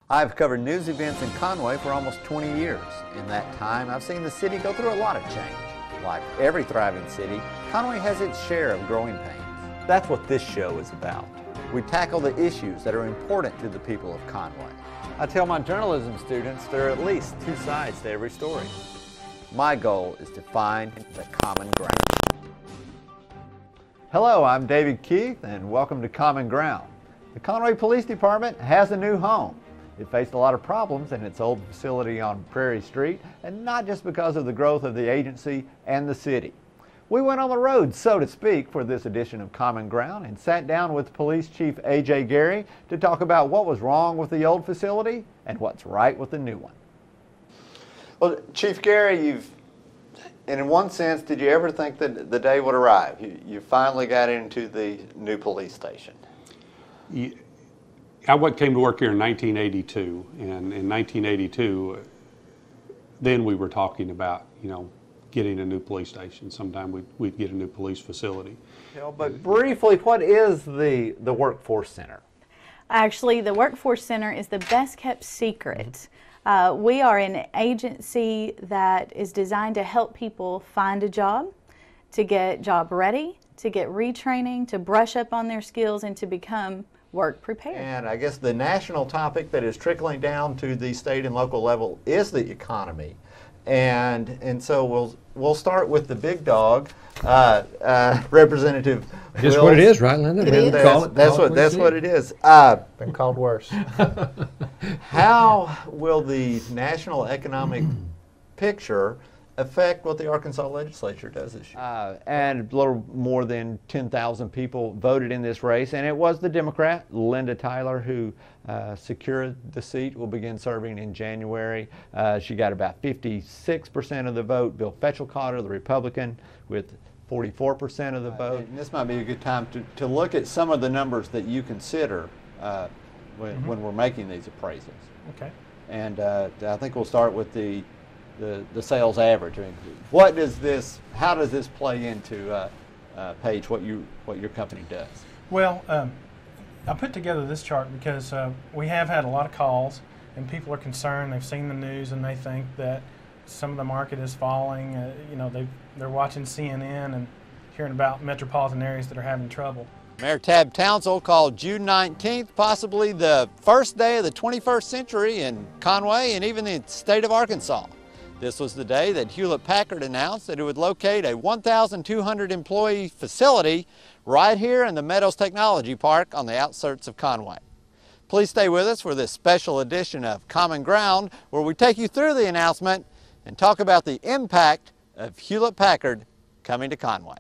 I've covered news events in Conway for almost 20 years. In that time, I've seen the city go through a lot of change. Like every thriving city, Conway has its share of growing pains. That's what this show is about. We tackle the issues that are important to the people of Conway. I tell my journalism students there are at least two sides to every story. My goal is to find the common ground. Hello, I'm David Keith, and welcome to Common Ground. The Conway Police Department has a new home. It faced a lot of problems in its old facility on Prairie Street, and not just because of the growth of the agency and the city. We went on the road, so to speak, for this edition of Common Ground and sat down with Police Chief A.J. Gary to talk about what was wrong with the old facility and what's right with the new one. Well, Chief Gary, and in one sense, did you ever think that the day would arrive? You finally got into the new police station. I came to work here in 1982, and in 1982, then we were talking about, getting a new police station. Sometime we'd get a new police facility. But briefly, what is the Workforce Center? Actually, the Workforce Center is the best kept secret. We are an agency that is designed to help people find a job, to get job ready, to get retraining, to brush up on their skills, and to become work prepared. And I guess the national topic that is trickling down to the state and local level is the economy. And so we'll start with the big dog, Representative Just Wills. what it is, right, Linda? That's what it is. Been called worse. How will the national economic picture affect what the Arkansas legislature does this year? And a little more than 10,000 people voted in this race, and it was the Democrat, Linda Tyler, who secured the seat, will begin serving in January. She got about 56% of the vote. Bill Fetchel-Cotter, the Republican, with 44% of the vote. And this might be a good time to look at some of the numbers that you consider when we're making these appraisals. Okay. And I think we'll start with the sales average. I mean, how does this play into Paige, what your company does? Well, I put together this chart because we have had a lot of calls, and people are concerned. They've seen the news and they think that some of the market is falling. They're watching CNN and hearing about metropolitan areas that are having trouble. Mayor Tab Townsend called June 19th possibly the first day of the 21st century in Conway and even the state of Arkansas. This was the day that Hewlett-Packard announced that it would locate a 1,200 employee facility right here in the Meadows Technology Park on the outskirts of Conway. Please stay with us for this special edition of Common Ground, where we take you through the announcement and talk about the impact of Hewlett-Packard coming to Conway.